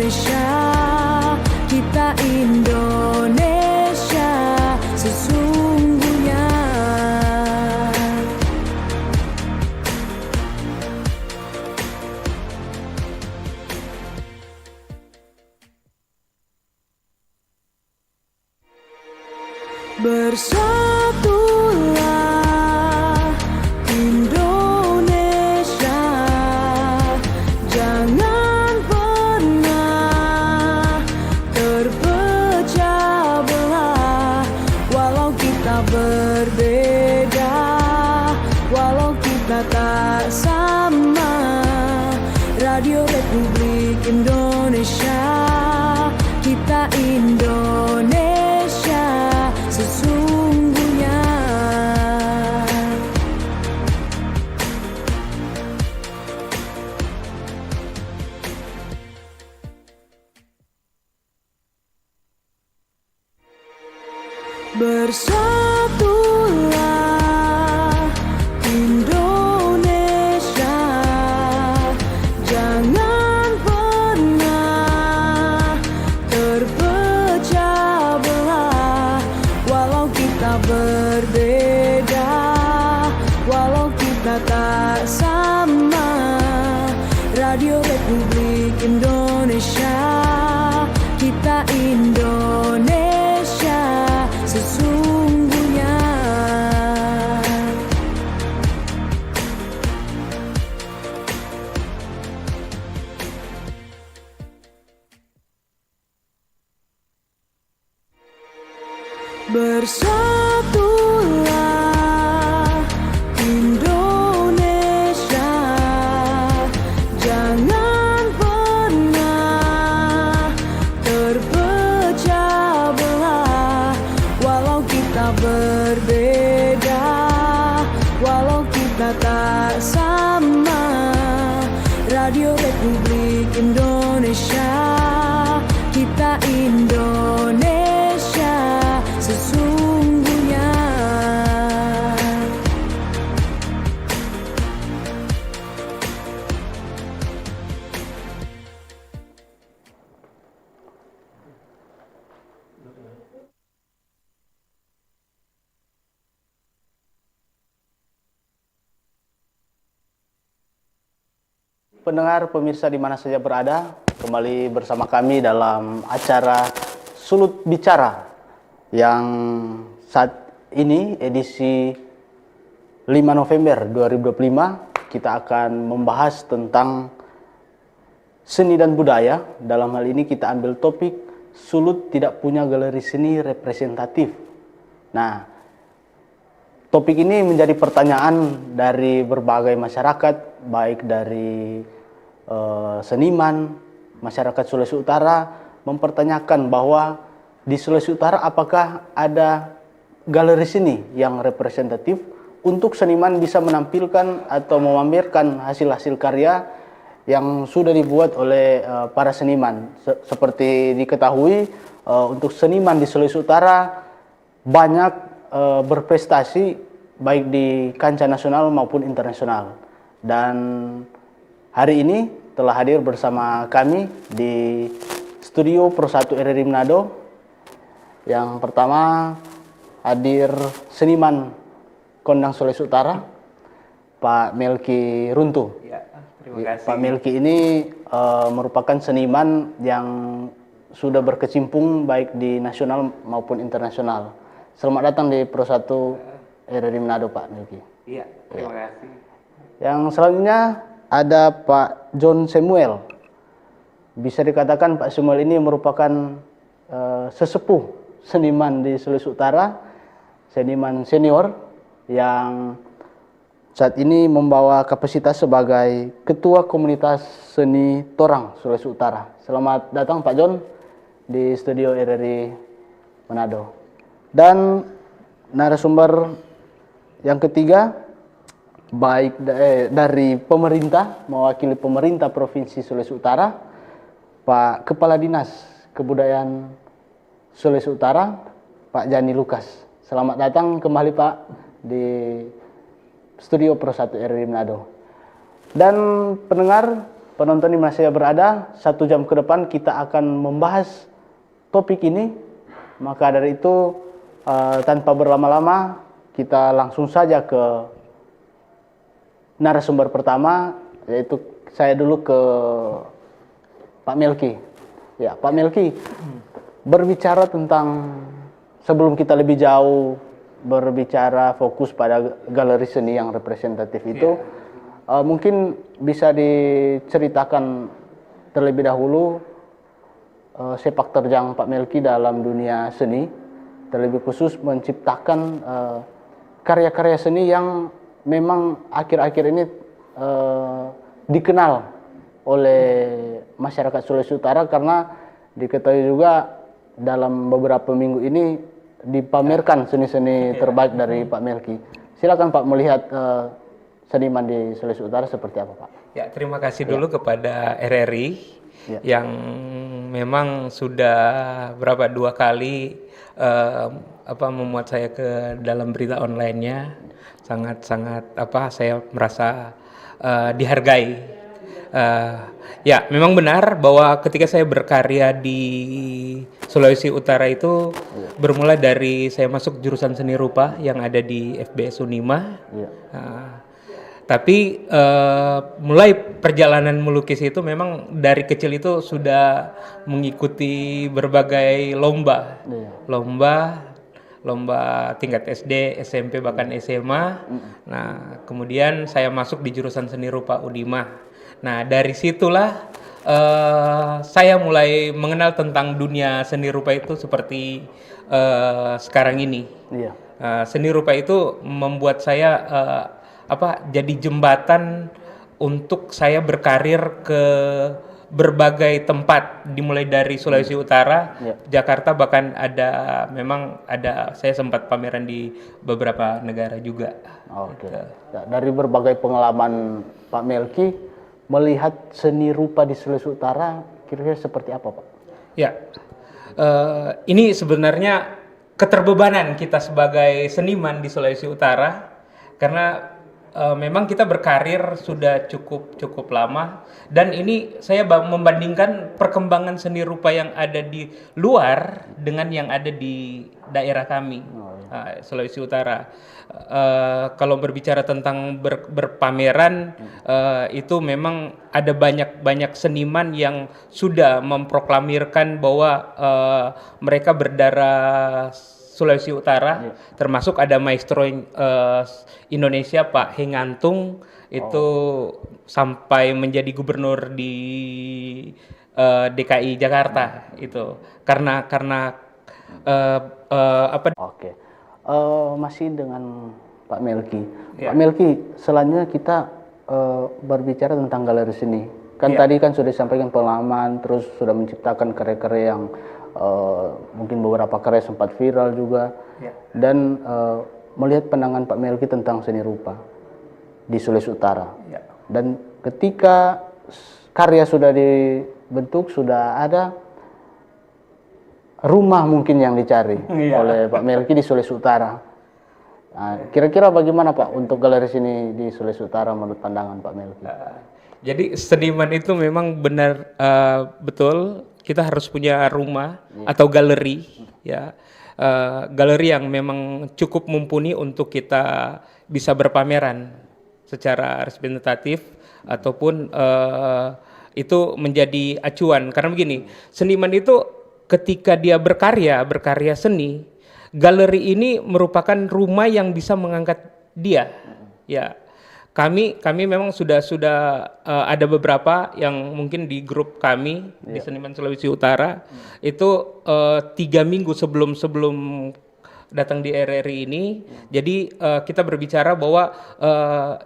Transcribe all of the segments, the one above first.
Indonesia, kita Indonesia sesungguhnya. Bersatulah Indonesia, jangan pernah terpecah belah. Walau kita berbeda, walau kita tak sama, Radio Republik Indonesia, kita Indonesia sesungguhnya. Bersatulah Indonesia, jangan pernah terpecah belah. Walau kita berbeda, walau kita tak sama, Radio Republik Indonesia, kita Indonesia sesungguhnya. Bersatulah Indonesia, jangan pernah terpecah belah. Walau kita berbeda, walau kita tak sama, Radio Republik Indonesia, kita Indonesia sesungguhnya. Pendengar pemirsa di mana saja berada, kembali bersama kami dalam acara Sulut Bicara yang saat ini edisi 5 November 2025 kita akan membahas tentang seni dan budaya. Dalam hal ini kita ambil topik Sulut tidak punya galeri seni representatif. Nah, topik ini menjadi pertanyaan dari berbagai masyarakat, baik dari seniman, masyarakat Sulawesi Utara mempertanyakan bahwa di Sulawesi Utara apakah ada galeri seni yang representatif untuk seniman bisa menampilkan atau memamerkan hasil-hasil karya yang sudah dibuat oleh para seniman. Seperti diketahui, untuk seniman di Sulawesi Utara banyak berprestasi baik di kancah nasional maupun internasional. Dan hari ini telah hadir bersama kami di studio Pro 1 RRI Manado. Yang pertama hadir seniman kondang Sulawesi Utara, Pak Melki Runtuh. Ya, terima kasih. Pak Melki ini merupakan seniman yang sudah berkecimpung baik di nasional maupun internasional. Selamat datang di Pro 1 RRI Manado, Pak Melki. Iya, terima kasih. Yang selanjutnya ada Pak John Samuel. Bisa dikatakan Pak Samuel ini merupakan sesepuh seniman di Sulawesi Utara, seniman senior yang saat ini membawa kapasitas sebagai Ketua Komunitas Seni Torang Sulawesi Utara. Selamat datang Pak John di studio RRI Manado. Dan narasumber yang ketiga, baik dari pemerintah, mewakili pemerintah Provinsi Sulawesi Utara, Pak Kepala Dinas Kebudayaan Sulawesi Utara, Pak Jani Lukas. Selamat datang kembali Pak di studio Pro 1 RRI Manado. Dan pendengar, penonton di mana saja berada, 1 jam ke depan kita akan membahas topik ini. Maka dari itu tanpa berlama-lama kita langsung saja ke narasumber pertama, yaitu saya dulu ke Pak Melki. Ya, Pak Melki, berbicara tentang sebelum kita lebih jauh berbicara fokus pada galeri seni yang representatif itu, mungkin bisa diceritakan terlebih dahulu sepak terjang Pak Melki dalam dunia seni, terlebih khusus menciptakan karya-karya seni yang memang akhir-akhir ini dikenal oleh masyarakat Sulawesi Utara, karena diketahui juga dalam beberapa minggu ini dipamerkan seni-seni terbaik dari Pak Melki. Silakan Pak melihat seniman di Sulawesi Utara seperti apa Pak? Ya, terima kasih dulu kepada RRI yang memang sudah dua kali memuat saya ke dalam berita online-nya. Sangat saya merasa dihargai. Ya, memang benar bahwa ketika saya berkarya di Sulawesi Utara itu bermula dari saya masuk jurusan seni rupa yang ada di FBS Unima. Tapi mulai perjalanan melukis itu memang dari kecil itu sudah mengikuti berbagai lomba tingkat SD, SMP, bahkan SMA. Nah, kemudian saya masuk di jurusan seni rupa Unima. Nah, dari situlah saya mulai mengenal tentang dunia seni rupa itu seperti sekarang ini. Seni rupa itu membuat saya jadi jembatan untuk saya berkarir ke berbagai tempat, dimulai dari Sulawesi Utara, Jakarta, bahkan saya sempat pameran di beberapa negara juga. Oke. Dari berbagai pengalaman Pak Melki melihat seni rupa di Sulawesi Utara, kira-kira seperti apa Pak? Ya, ini sebenarnya keterbebanan kita sebagai seniman di Sulawesi Utara, karena memang kita berkarir sudah cukup lama, dan ini saya membandingkan perkembangan seni rupa yang ada di luar dengan yang ada di daerah kami, Sulawesi Utara. Kalau berbicara tentang berpameran, itu memang ada banyak seniman yang sudah memproklamirkan bahwa mereka berdarah Sulawesi Utara, termasuk ada maestro Indonesia Pak Hengantung, itu sampai menjadi gubernur di DKI Jakarta itu karena Oke. Masih dengan Pak Melki. Pak Melki, selanjutnya kita berbicara tentang galeri seni. Tadi kan sudah disampaikan pengalaman, terus sudah menciptakan karya-karya yang mungkin beberapa karya sempat viral juga, dan melihat pandangan Pak Melki tentang seni rupa di Sulawesi Utara. Dan ketika karya sudah dibentuk, sudah ada rumah mungkin yang dicari oleh Pak Melki di Sulawesi Utara. Nah, kira-kira bagaimana Pak untuk galeri seni di Sulawesi Utara menurut pandangan Pak Melki? Jadi seniman itu memang benar betul kita harus punya rumah atau galeri, galeri yang memang cukup mumpuni untuk kita bisa berpameran secara representatif, ataupun itu menjadi acuan. Karena begini, seniman itu ketika dia berkarya seni, galeri ini merupakan rumah yang bisa mengangkat dia. Ya, kami memang sudah ada beberapa yang mungkin di grup kami di Seniman Sulawesi Utara itu 3 minggu sebelum datang di RRI ini, jadi kita berbicara bahwa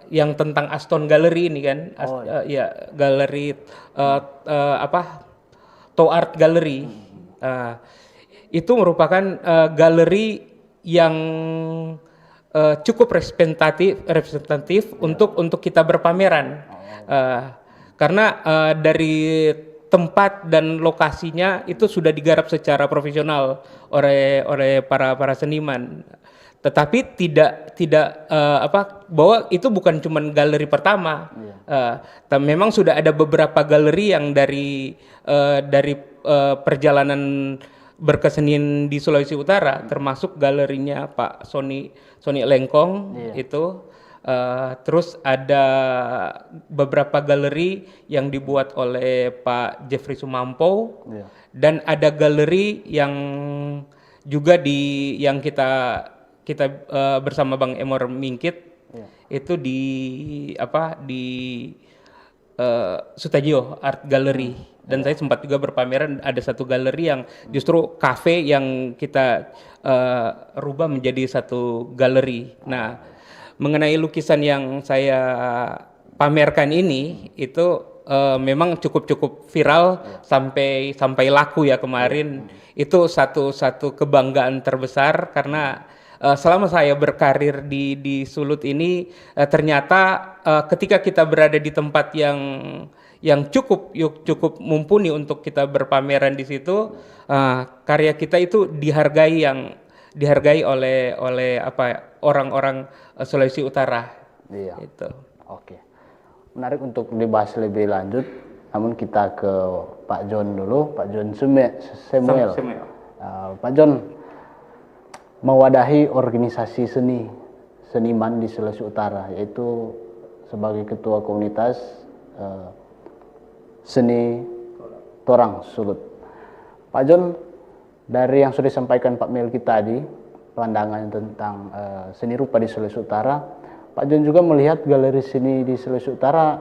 yang tentang Aston Gallery ini kan, galeri To Art Gallery, itu merupakan galeri yang cukup representatif untuk kita berpameran, karena dari tempat dan lokasinya itu sudah digarap secara profesional oleh para seniman. tetapi tidak bahwa itu bukan cuma galeri pertama. Memang sudah ada beberapa galeri yang dari perjalanan berkesenian di Sulawesi Utara, termasuk galerinya Pak Sony Lengkong itu. Terus ada beberapa galeri yang dibuat oleh Pak Jeffrey Sumampo, dan ada galeri yang juga yang kita bersama Bang Emor Mingkit itu di Sutajio Art Gallery, dan saya sempat juga berpameran ada satu galeri yang justru kafe yang kita rubah menjadi satu galeri. Nah, mengenai lukisan yang saya pamerkan ini itu memang cukup viral sampai laku ya kemarin. Itu satu kebanggaan terbesar karena selama saya berkarir di Sulut ini ternyata ketika kita berada di tempat yang cukup mumpuni untuk kita berpameran di situ, karya kita itu dihargai oleh orang-orang Sulawesi Utara. Iya. Itu. Oke. Menarik untuk dibahas lebih lanjut. Namun kita ke Pak John dulu, Pak John Samuel. Pak John mewadahi organisasi seniman di Sulawesi Utara, yaitu sebagai ketua komunitas seni Torang Sulut. Pak John, dari yang sudah disampaikan Pak Melki tadi, pandangan tentang seni rupa di Sulawesi Utara, Pak John juga melihat galeri seni di Sulawesi Utara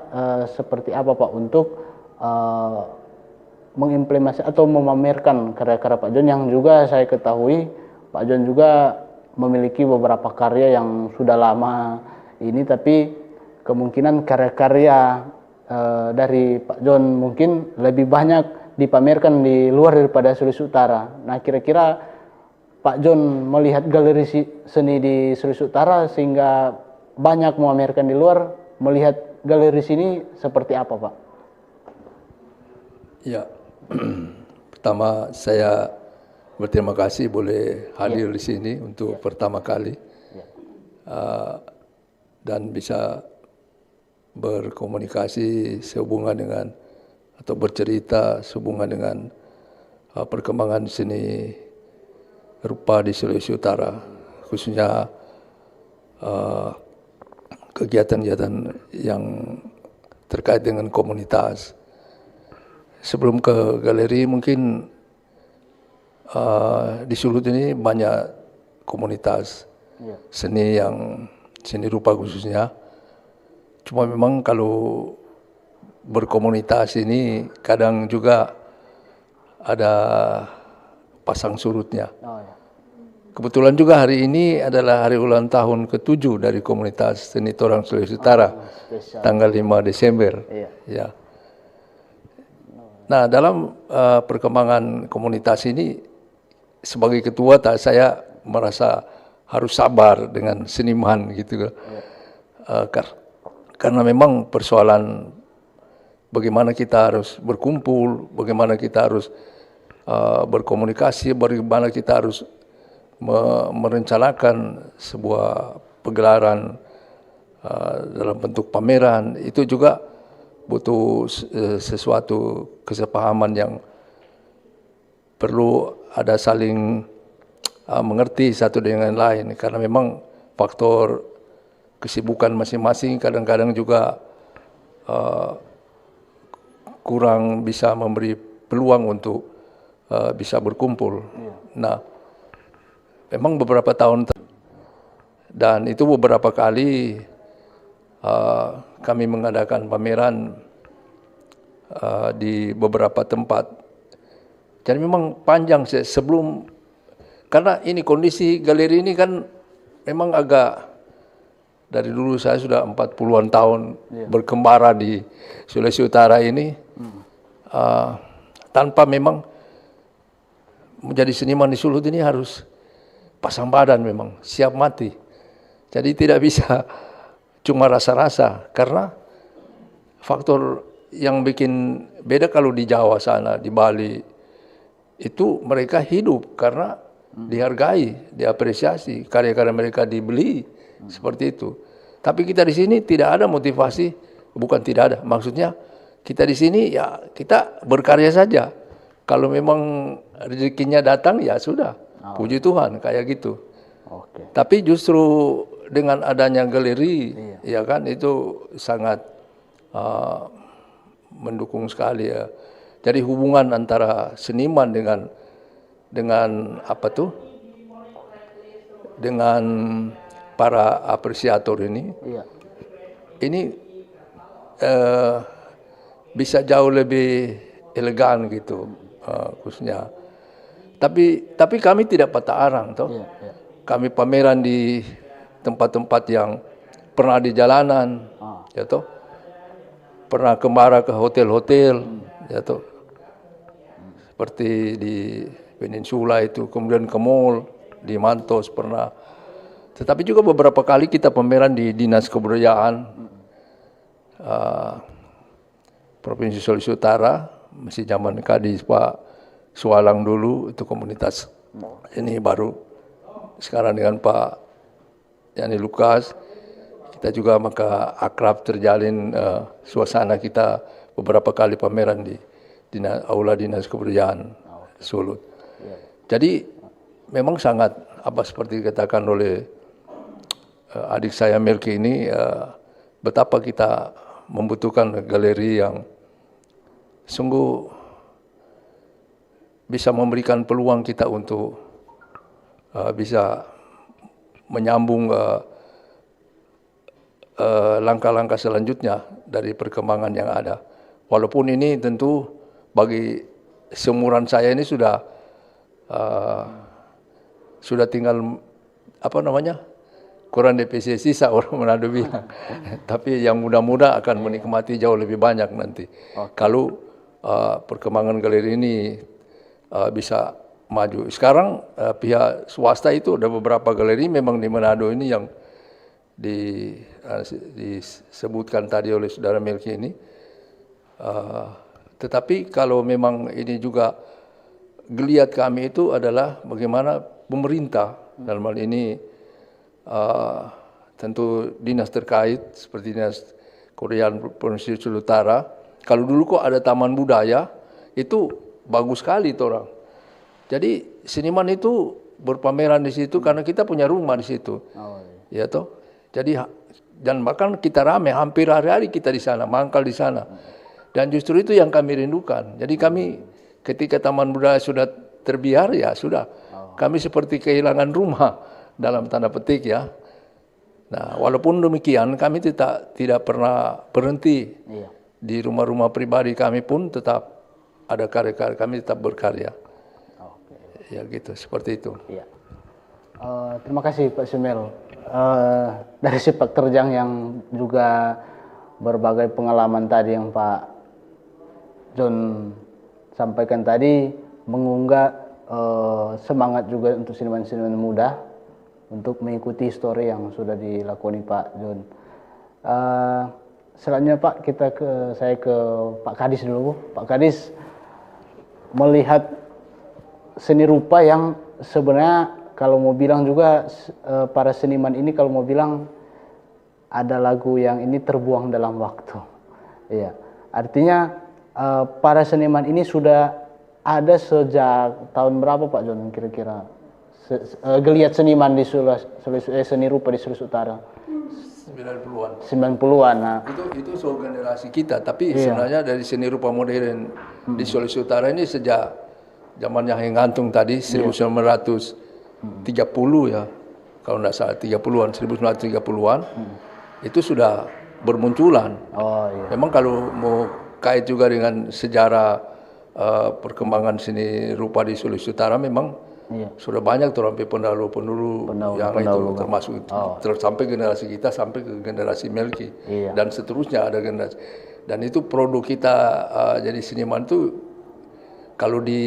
seperti apa Pak untuk mengimplementasi atau memamerkan karya-karya Pak John, yang juga saya ketahui Pak John juga memiliki beberapa karya yang sudah lama ini, tapi kemungkinan karya-karya dari Pak John mungkin lebih banyak dipamerkan di luar daripada Sulawesi Utara. Nah, kira-kira Pak John melihat galeri seni di Sulawesi Utara sehingga banyak memamerkan di luar, melihat galeri sini seperti apa Pak? Ya, pertama saya berterima kasih boleh hadir di sini untuk pertama kali dan bisa berkomunikasi sehubungan dengan atau bercerita sehubungan dengan perkembangan seni rupa di Sulawesi Utara, khususnya kegiatan-kegiatan yang terkait dengan komunitas. Sebelum ke galeri, mungkin di Sulut ini banyak komunitas seni rupa khususnya. Cuma memang kalau berkomunitas ini kadang juga ada pasang surutnya. Kebetulan juga hari ini adalah hari ulang tahun ke-7 dari komunitas seni Torang Sulawesi Utara, tanggal 5 Desember. Ya. Nah, dalam perkembangan komunitas ini, sebagai ketua saya merasa harus sabar dengan seniman gitu. Karena memang persoalan bagaimana kita harus berkumpul, bagaimana kita harus berkomunikasi, bagaimana kita harus merencanakan sebuah pegelaran dalam bentuk pameran, itu juga butuh sesuatu kesepahaman yang perlu ada saling mengerti satu dengan lain, karena memang faktor kesibukan masing-masing kadang-kadang juga kurang bisa memberi peluang untuk bisa berkumpul. Nah, memang beberapa tahun dan itu beberapa kali kami mengadakan pameran di beberapa tempat. Jadi memang panjang sebelum, karena ini kondisi galeri ini kan memang agak, dari dulu saya sudah 40-an tahun berkembara di Sulawesi Utara ini, tanpa memang menjadi seniman di Sulut ini harus pasang badan, memang siap mati. Jadi tidak bisa cuma rasa-rasa, karena faktor yang bikin beda kalau di Jawa sana, di Bali, itu mereka hidup karena dihargai, diapresiasi, karya-karya mereka dibeli, seperti itu. Tapi kita di sini tidak ada motivasi, bukan tidak ada, maksudnya kita di sini ya kita berkarya saja. Kalau memang rezekinya datang ya sudah, puji Tuhan kayak gitu. Oke. Tapi justru dengan adanya galeri, ya kan itu sangat mendukung sekali ya. Jadi hubungan antara seniman dengan apa tuh? Dengan para apresiator ini, Iya. ini bisa jauh lebih elegan gitu, khususnya. Tapi kami tidak patah arang, toh. Iya, iya. Kami pameran di tempat-tempat yang pernah di jalanan, ya toh. Pernah kemara ke hotel-hotel, ya toh. Seperti di Peninsula itu, kemudian ke mall, di Mantos pernah. Tetapi juga beberapa kali kita pameran di Dinas Kebudayaan Provinsi Sulawesi Utara, masih zaman Kadis Pak Sualang dulu, itu komunitas ini baru. Sekarang dengan Pak Yani Lukas, kita juga maka akrab terjalin suasana kita beberapa kali pameran di Aula Dinas Kebudayaan Sulut. Jadi memang sangat seperti dikatakan oleh adik saya Melki ini, betapa kita membutuhkan galeri yang sungguh bisa memberikan peluang kita untuk bisa menyambung langkah-langkah selanjutnya dari perkembangan yang ada. Walaupun ini tentu bagi seumuran saya ini sudah tinggal kurang DPC sisa orang Manado bilang. Tapi yang muda-muda akan menikmati jauh lebih banyak nanti. Kalau perkembangan galeri ini bisa maju. Sekarang pihak swasta itu ada beberapa galeri memang di Manado ini yang disebutkan tadi oleh saudara Melki ini. Tetapi kalau memang ini juga geliat kami itu adalah bagaimana pemerintah dalam hal ini tentu dinas terkait seperti Dinas Kebudayaan Provinsi Sulawesi Utara. Kalau dulu kok ada taman budaya, itu bagus sekali itu orang. Jadi seniman itu berpameran di situ karena kita punya rumah di situ. Ya toh. Jadi dan bahkan kita ramai, hampir hari-hari kita di sana, mangkal di sana. Dan justru itu yang kami rindukan. Jadi kami ketika taman budaya sudah terbiar ya sudah. Kami seperti kehilangan rumah dalam tanda petik ya. Nah, walaupun demikian kami tidak pernah berhenti. Di rumah-rumah pribadi kami pun tetap ada karya-karya, kami tetap berkarya. Ya gitu, seperti itu. Iya. Terima kasih Pak Sumel. Dari sepak terjang yang juga berbagai pengalaman tadi yang Pak John sampaikan tadi mengunggah semangat juga untuk seniman-seniman muda untuk mengikuti histori yang sudah dilakoni Pak John. Selanjutnya Pak, saya ke Pak Kadis dulu. Pak Kadis, melihat seni rupa yang sebenarnya kalau mau bilang juga para seniman ini kalau mau bilang ada lagu yang ini terbuang dalam waktu. Iya. Artinya para seniman ini sudah ada sejak tahun berapa Pak John kira-kira? Geliat seniman di seni rupa di Sulawesi Utara. 90-an. 90-an. Nah. Itu soal generasi kita, tapi sebenarnya dari seni rupa modern di Sulawesi Utara ini sejak zamannya Heng Antung tadi 1930 ya. Kalau tidak salah 1930-an itu sudah bermunculan. Memang kalau mau kait juga dengan sejarah perkembangan seni rupa di Sulawesi Utara memang sudah banyak tuh sampai pendahulu yang itu termasuk sampai generasi kita sampai ke generasi Melki dan seterusnya ada generasi. Dan itu produk kita jadi seniman itu kalau di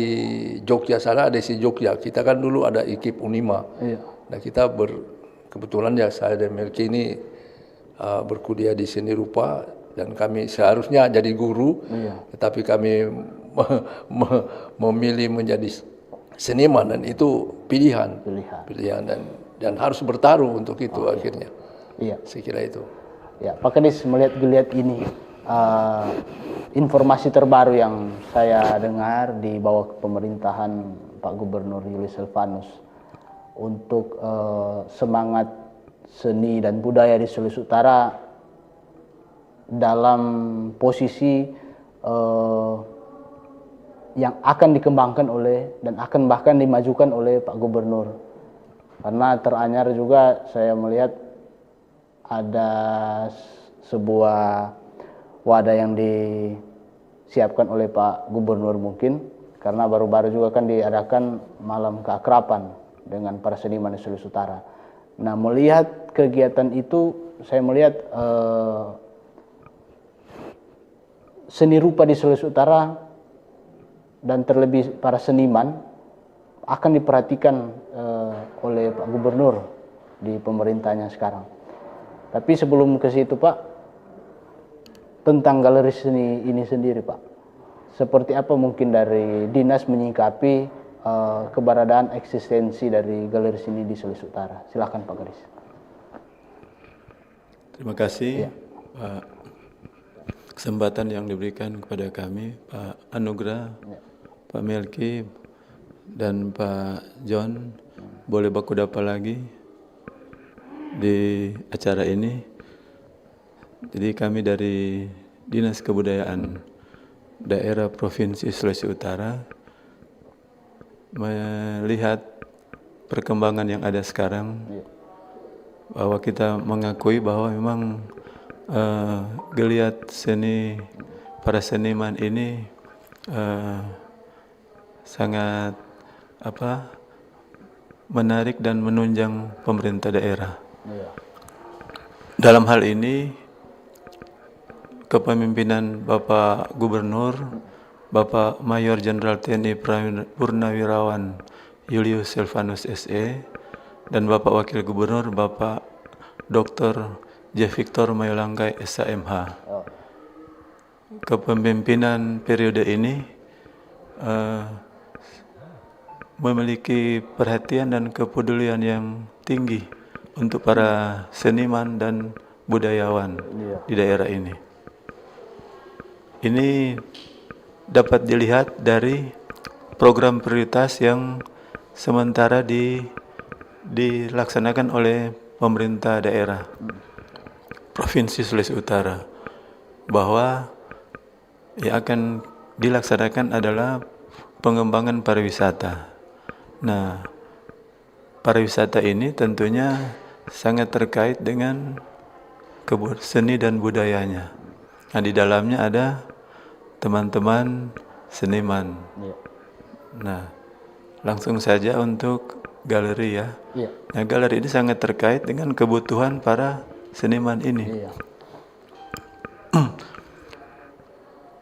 Jogja sana ada si Jogja. Kita kan dulu ada IKIP Unima. Nah kita kebetulan ya saya dan Melki ini berkuliah di seni rupa dan kami seharusnya jadi guru, tetapi kami memilih menjadi seniman, dan itu pilihan Pilihan. dan harus bertarung untuk itu akhirnya. Iya. Saya kira itu. Ya, Pak Kadis, melihat ini informasi terbaru yang saya dengar di bawah pemerintahan Pak Gubernur Julius Silvanus untuk semangat seni dan budaya di Sulawesi Utara dalam posisi yang akan dikembangkan oleh dan akan bahkan dimajukan oleh Pak Gubernur. Karena teranyar juga saya melihat ada sebuah wadah yang disiapkan oleh Pak Gubernur mungkin, karena baru-baru juga kan diadakan malam keakraban dengan para seniman di Sulawesi Utara. Nah, melihat kegiatan itu, saya melihat seni rupa di Sulawesi Utara dan terlebih para seniman akan diperhatikan oleh Pak Gubernur di pemerintahnya sekarang. Tapi sebelum ke situ, Pak, tentang galeri seni ini sendiri, Pak, seperti apa mungkin dari dinas menyikapi keberadaan eksistensi dari galeri seni di Sulawesi Utara? Silakan, Pak Kadis. Terima kasih Pak, kesempatan yang diberikan kepada kami, Pak Anugrah, Pak Melki, dan Pak John, boleh baku dapa lagi di acara ini. Jadi kami dari Dinas Kebudayaan Daerah Provinsi Sulawesi Utara melihat perkembangan yang ada sekarang, bahwa kita mengakui bahwa memang geliat seni para seniman ini sangat menarik dan menunjang pemerintah daerah. Dalam hal ini kepemimpinan Bapak Gubernur, Bapak Mayor Jenderal TNI Purnawirawan Julius Silvanus SE, dan Bapak Wakil Gubernur Bapak Dr. J. Victor Mayolangkai SHMH. Kepemimpinan periode ini memiliki perhatian dan kepedulian yang tinggi untuk para seniman dan budayawan di daerah ini. Ini dapat dilihat dari program prioritas yang sementara dilaksanakan oleh pemerintah daerah Provinsi Sulawesi Utara, bahwa yang akan dilaksanakan adalah pengembangan pariwisata. Nah, pariwisata ini tentunya sangat terkait dengan seni dan budayanya. Nah, di dalamnya ada teman-teman seniman. Nah, langsung saja untuk galeri ya. Nah, galeri ini sangat terkait dengan kebutuhan para seniman ini.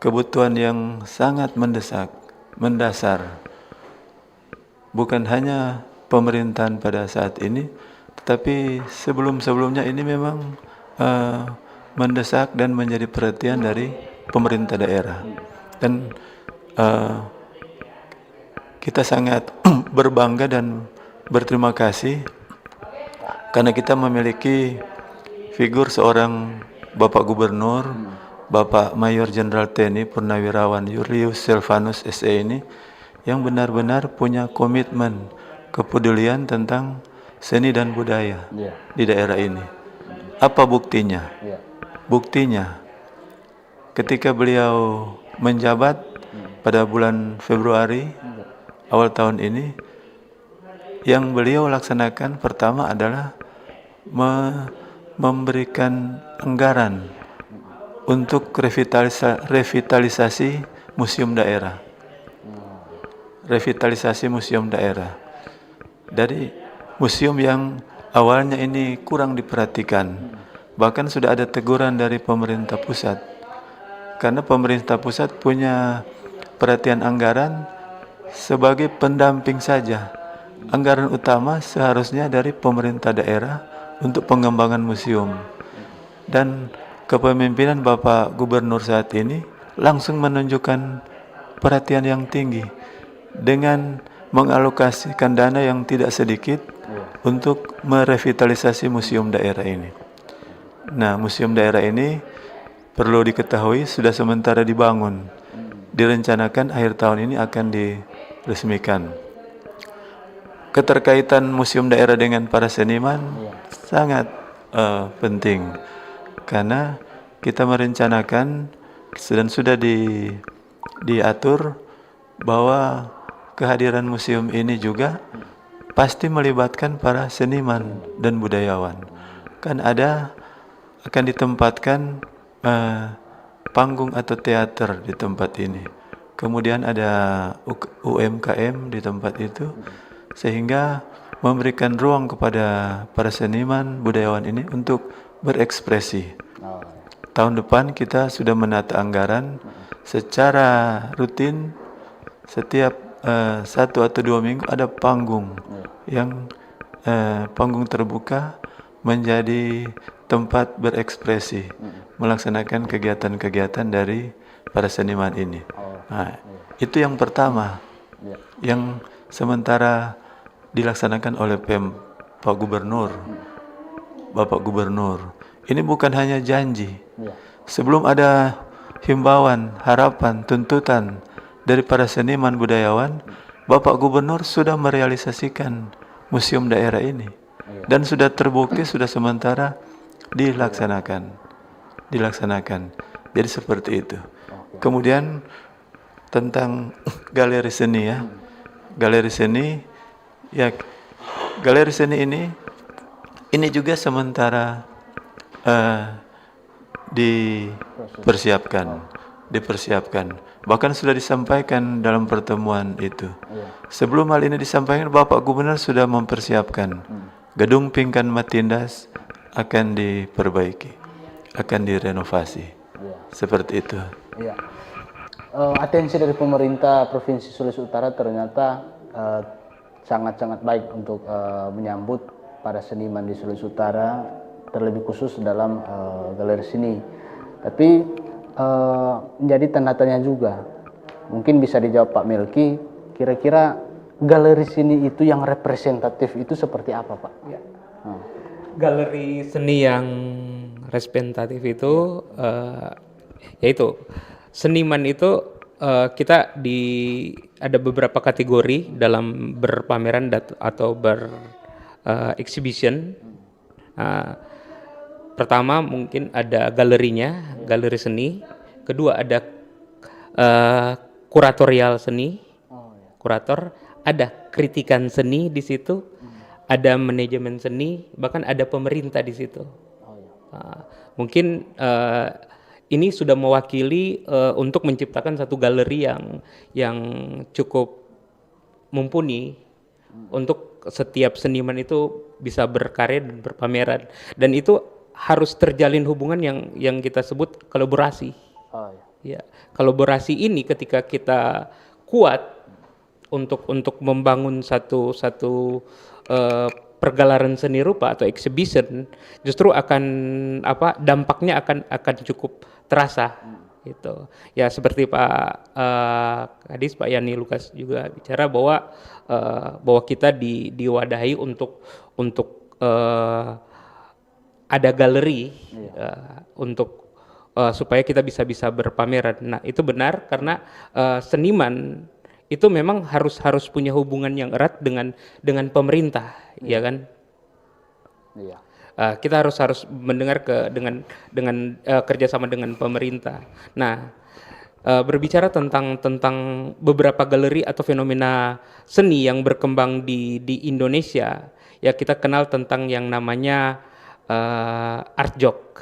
Kebutuhan yang sangat mendasar. Bukan hanya pemerintahan pada saat ini, tetapi sebelum-sebelumnya ini memang mendesak dan menjadi perhatian dari pemerintah daerah. Dan kita sangat berbangga dan berterima kasih karena kita memiliki figur seorang Bapak Gubernur, Bapak Mayor Jenderal TNI Purnawirawan Julius Silvanus SE ini, yang benar-benar punya komitmen, kepedulian tentang seni dan budaya di daerah ini. Apa buktinya? Buktinya, ketika beliau menjabat pada bulan Februari awal tahun ini, yang beliau laksanakan pertama adalah memberikan anggaran untuk revitalisasi museum daerah. Revitalisasi museum daerah. Dari museum yang awalnya ini kurang diperhatikan. Bahkan sudah ada teguran dari pemerintah pusat. Karena pemerintah pusat punya perhatian anggaran sebagai pendamping saja. Anggaran utama seharusnya dari pemerintah daerah untuk pengembangan museum. Dan kepemimpinan Bapak Gubernur saat ini langsung menunjukkan perhatian yang tinggi dengan mengalokasikan dana yang tidak sedikit untuk merevitalisasi museum daerah ini. Nah, museum daerah ini perlu diketahui sudah sementara dibangun. Direncanakan akhir tahun ini akan diresmikan. Keterkaitan museum daerah dengan para seniman sangat penting, karena kita merencanakan dan sudah diatur bahwa kehadiran museum ini juga pasti melibatkan para seniman dan budayawan. Kan akan ditempatkan panggung atau teater di tempat ini. Kemudian ada UMKM di tempat itu, sehingga memberikan ruang kepada para seniman budayawan ini untuk berekspresi. Tahun depan kita sudah menata anggaran secara rutin, setiap 1 atau 2 minggu ada panggung yang panggung terbuka menjadi tempat berekspresi, melaksanakan kegiatan-kegiatan dari para seniman ini. Nah, itu yang pertama yang sementara dilaksanakan oleh Pak Gubernur, Bapak Gubernur. Ini bukan hanya janji. Sebelum ada himbauan, harapan, tuntutan dari para seniman budayawan, Bapak Gubernur sudah merealisasikan museum daerah ini. Dan sudah terbukti, sudah sementara dilaksanakan. Jadi seperti itu. Kemudian tentang galeri seni ya. Galeri seni ini juga sementara dipersiapkan. Bahkan sudah disampaikan dalam pertemuan itu. Sebelum hal ini disampaikan, Bapak Gubernur sudah mempersiapkan gedung Pingkan Matindas akan diperbaiki, akan direnovasi. Seperti itu. Iya. Atensi dari pemerintah Provinsi Sulawesi Utara ternyata sangat-sangat baik untuk menyambut para seniman di Sulawesi Utara, terlebih khusus dalam galeri seni. Tapi menjadi tanda tanya juga. Mungkin bisa dijawab Pak Melki, kira-kira galeri seni itu yang representatif itu seperti apa, Pak? Ya. Galeri seni yang representatif itu yaitu seniman itu kita ada beberapa kategori dalam berpameran atau exhibition. Pertama mungkin ada galerinya, galeri seni. Kedua ada kuratorial seni, kurator. Ada kritikan seni di situ, ada manajemen seni, bahkan ada pemerintah di situ. Mungkin ini sudah mewakili untuk menciptakan satu galeri yang cukup mumpuni untuk setiap seniman itu bisa berkarya dan berpameran, dan itu harus terjalin hubungan yang kita sebut kolaborasi. Ya, kolaborasi ini ketika kita kuat untuk membangun satu pergelaran seni rupa atau exhibition, justru akan dampaknya akan cukup terasa gitu. Ya seperti Pak Kadis, Pak Yani Lukas juga bicara bahwa kita diwadahi untuk ada galeri untuk supaya kita bisa berpameran. Nah, itu benar karena seniman itu memang harus punya hubungan yang erat dengan pemerintah, ya kan? Iya. Kita harus mendengar dengan kerjasama dengan pemerintah. Nah, berbicara tentang beberapa galeri atau fenomena seni yang berkembang di Indonesia, ya kita kenal tentang yang namanya Art Jok,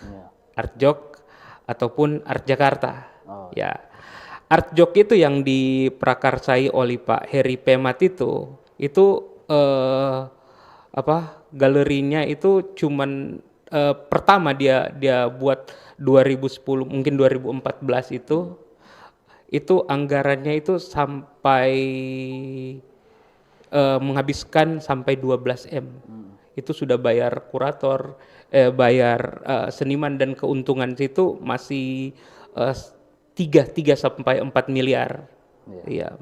Art Jok ataupun Art Jakarta, ya. Art Jok itu yang diprakarsai oleh Pak Heri Pemat itu galerinya itu cuman pertama dia buat 2010 mungkin 2014 itu anggarannya itu sampai menghabiskan sampai 12 M. Itu sudah bayar kurator, bayar seniman, dan keuntungan itu masih 3 sampai 4 miliar. Iya.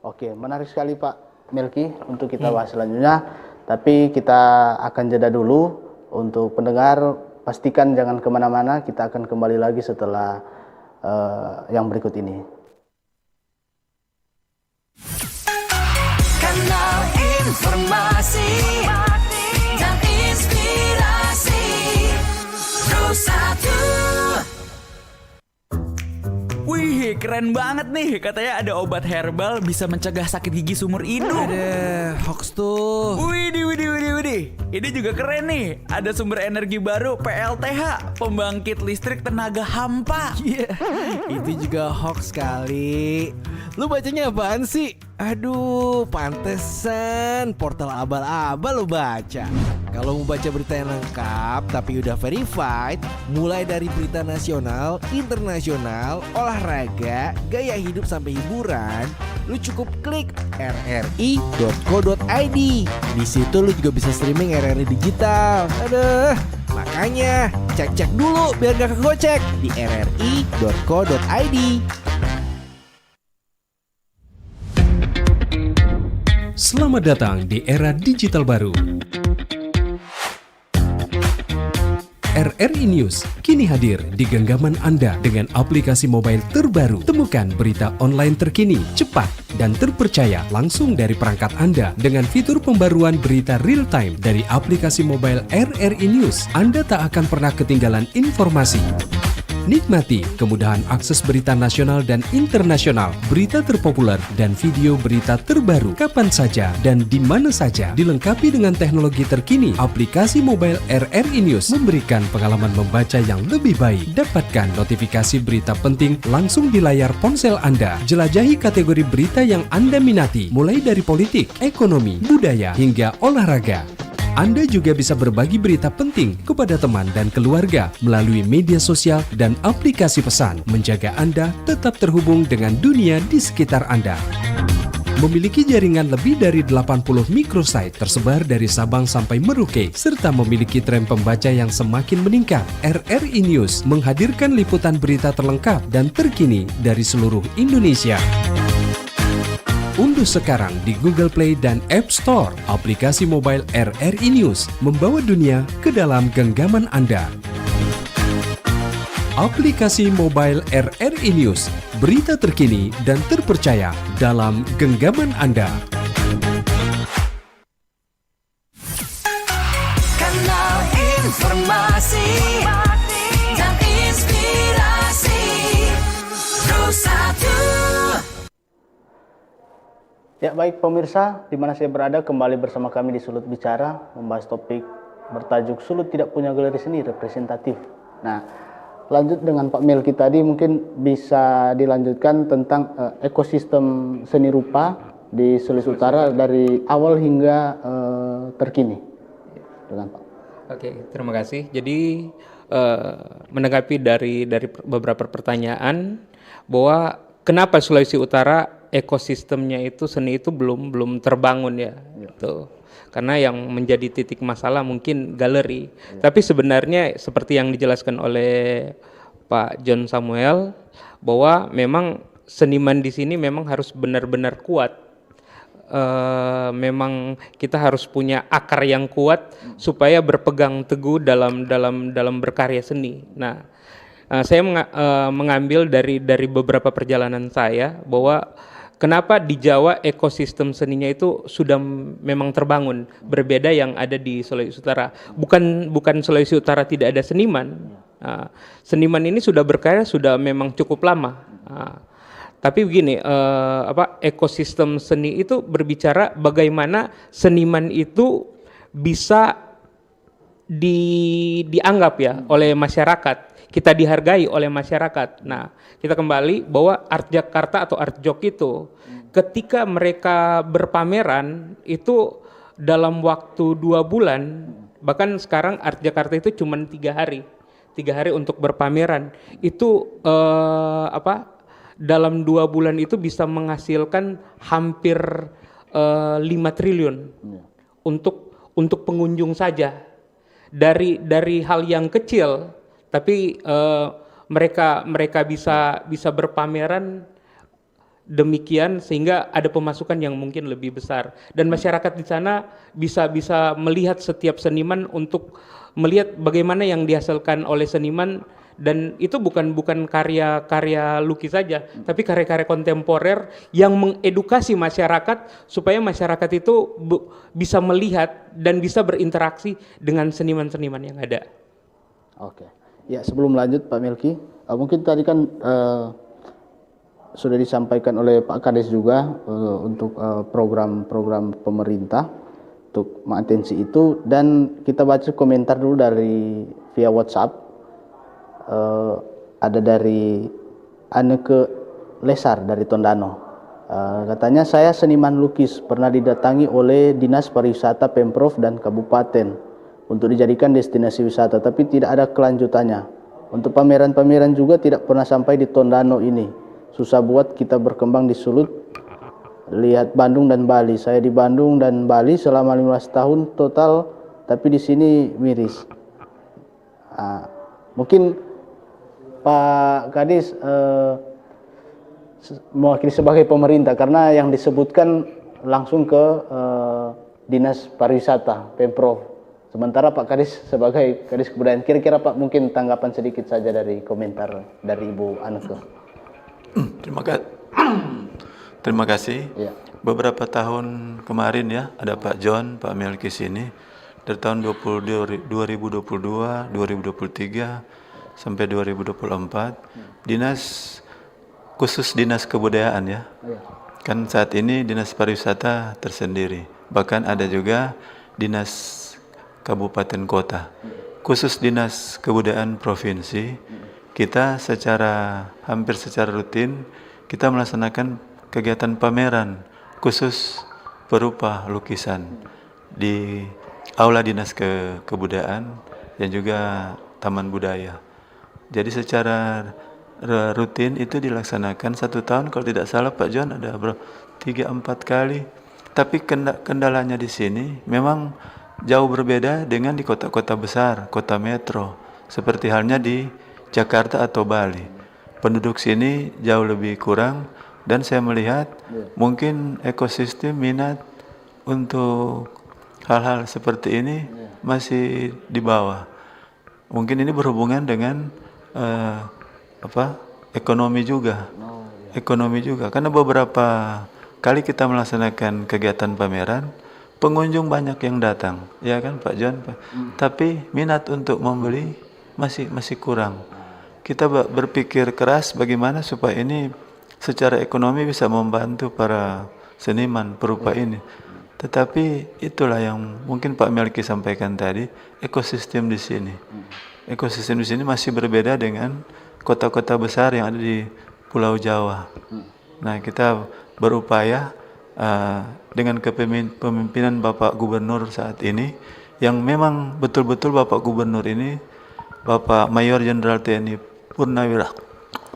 Oke, menarik sekali Pak Melki untuk kita bahas selanjutnya. Tapi kita akan jeda dulu untuk pendengar. Pastikan jangan kemana-mana. Kita akan kembali lagi setelah yang berikut ini. Kanal informasi dan inspirasi Terus Satu. Wih, keren banget nih. Katanya ada obat herbal bisa mencegah sakit gigi seumur hidup. Ada hoax tuh. Widih. Ini juga keren nih. Ada sumber energi baru PLTH, pembangkit listrik tenaga hampa. Iya, itu juga hoax kali. Lu bacanya apaan sih? Aduh, pantesan portal abal-abal lu baca. Kalau mau baca berita yang lengkap tapi udah verified, mulai dari berita nasional, internasional, olahraga, gaya hidup sampai hiburan, lu cukup klik rri.co.id. Di situ lu juga bisa streaming RRI digital. Aduh, makanya cek-cek dulu biar gak kegocek di rri.co.id. Selamat datang di era digital baru. RRI News kini hadir di genggaman Anda dengan aplikasi mobile terbaru. Temukan berita online terkini, cepat, dan terpercaya langsung dari perangkat Anda dengan fitur pembaruan berita real time dari aplikasi mobile RRI News. Anda tak akan pernah ketinggalan informasi. Nikmati kemudahan akses berita nasional dan internasional, berita terpopuler, dan video berita terbaru kapan saja dan di mana saja. Dilengkapi dengan teknologi terkini, aplikasi mobile RRI News memberikan pengalaman membaca yang lebih baik. Dapatkan notifikasi berita penting langsung di layar ponsel Anda. Jelajahi kategori berita yang Anda minati, mulai dari politik, ekonomi, budaya, hingga olahraga. Anda juga bisa berbagi berita penting kepada teman dan keluarga melalui media sosial dan aplikasi pesan, menjaga Anda tetap terhubung dengan dunia di sekitar Anda. Memiliki jaringan lebih dari 80 microsite tersebar dari Sabang sampai Merauke, serta memiliki tren pembaca yang semakin meningkat. RRI News menghadirkan liputan berita terlengkap dan terkini dari seluruh Indonesia. Unduh sekarang di Google Play dan App Store aplikasi mobile RRI News, membawa dunia ke dalam genggaman Anda. Aplikasi mobile RRI News, berita terkini dan terpercaya dalam genggaman Anda. Kanal informasi dan inspirasi Terus Satu. Ya baik pemirsa, di mana saya berada kembali bersama kami di Sulut Bicara, membahas topik bertajuk Sulut tidak punya galeri seni representatif. Nah, lanjut dengan Pak Melki tadi, mungkin bisa dilanjutkan tentang ekosistem seni rupa di Sulawesi Utara dari awal hingga terkini. Dengan Pak. Oke, terima kasih. Jadi menanggapi dari beberapa pertanyaan bahwa kenapa Sulawesi Utara ekosistemnya itu seni itu belum terbangun ya. Tuh. Karena yang menjadi titik masalah mungkin galeri. Tapi sebenarnya seperti yang dijelaskan oleh Pak John Samuel bahwa memang seniman di sini memang harus benar-benar kuat. Memang kita harus punya akar yang kuat supaya berpegang teguh dalam berkarya seni. Nah, saya mengambil dari beberapa perjalanan saya bahwa kenapa di Jawa ekosistem seninya itu sudah memang terbangun, berbeda yang ada di Sulawesi Utara. Bukan Sulawesi Utara tidak ada seniman. Seniman ini sudah berkarya sudah memang cukup lama. Tapi begini, ekosistem seni itu berbicara bagaimana seniman itu bisa dianggap ya oleh masyarakat. Kita dihargai oleh masyarakat. Nah, kita kembali bahwa Art Jakarta atau Art Jok itu ketika mereka berpameran itu dalam waktu 2 bulan, bahkan sekarang Art Jakarta itu cuma 3 hari. 3 hari untuk berpameran. Itu dalam 2 bulan itu bisa menghasilkan hampir 5 triliun untuk pengunjung saja. Dari hal yang kecil, tapi mereka bisa berpameran demikian sehingga ada pemasukan yang mungkin lebih besar dan masyarakat di sana bisa melihat setiap seniman untuk melihat bagaimana yang dihasilkan oleh seniman, dan itu bukan karya lukis saja tapi karya-karya kontemporer yang mengedukasi masyarakat supaya masyarakat itu bisa melihat dan bisa berinteraksi dengan seniman-seniman yang ada. Oke. Ya, sebelum lanjut Pak Melki, mungkin tadi kan sudah disampaikan oleh Pak Kades juga untuk program-program pemerintah untuk mengatensi itu, dan kita baca komentar dulu dari via WhatsApp. Ada dari Anneke Lesar dari Tondano. Katanya, saya seniman lukis pernah didatangi oleh Dinas Pariwisata Pemprov dan Kabupaten untuk dijadikan destinasi wisata, tapi tidak ada kelanjutannya. Untuk pameran-pameran juga tidak pernah sampai di Tondano ini. Susah buat kita berkembang di Sulut. Lihat Bandung dan Bali. Saya di Bandung dan Bali selama 15 tahun total, tapi di sini miris. Mungkin Pak Kadis mewakili sebagai pemerintah, karena yang disebutkan langsung ke Dinas Pariwisata Pemprov. Sementara Pak Kadis sebagai Kadis Kebudayaan, kira-kira Pak mungkin tanggapan sedikit saja dari komentar dari Ibu Anneke. Terima kasih. Ya. Beberapa tahun kemarin ya, ada Pak John, Pak Melki sini dari tahun 2022, 2023 sampai 2024, khusus dinas kebudayaan ya. Kan saat ini dinas pariwisata tersendiri, bahkan ada juga dinas kabupaten kota. Khusus dinas kebudayaan provinsi, kita hampir secara rutin kita melaksanakan kegiatan pameran khusus berupa lukisan di aula dinas kebudayaan dan juga taman budaya. Jadi secara rutin itu dilaksanakan 1 tahun, kalau tidak salah Pak John ada 3-4 kali. Tapi kendalanya di sini memang jauh berbeda dengan di kota-kota besar, kota metro, seperti halnya di Jakarta atau Bali. Penduduk sini jauh lebih kurang, dan saya melihat mungkin ekosistem minat untuk hal-hal seperti ini masih di bawah. Mungkin ini berhubungan dengan ekonomi juga, karena beberapa kali kita melaksanakan kegiatan pameran, pengunjung banyak yang datang, ya kan Pak John, tapi minat untuk membeli masih kurang. Kita berpikir keras bagaimana supaya ini secara ekonomi bisa membantu para seniman perupa ini. Tetapi itulah yang mungkin Pak Melki sampaikan tadi, ekosistem di sini. Ekosistem di sini masih berbeda dengan kota-kota besar yang ada di Pulau Jawa. Nah, kita berupaya dengan kepemimpinan Bapak Gubernur saat ini, yang memang betul-betul Bapak Gubernur ini, Bapak Mayor Jenderal TNI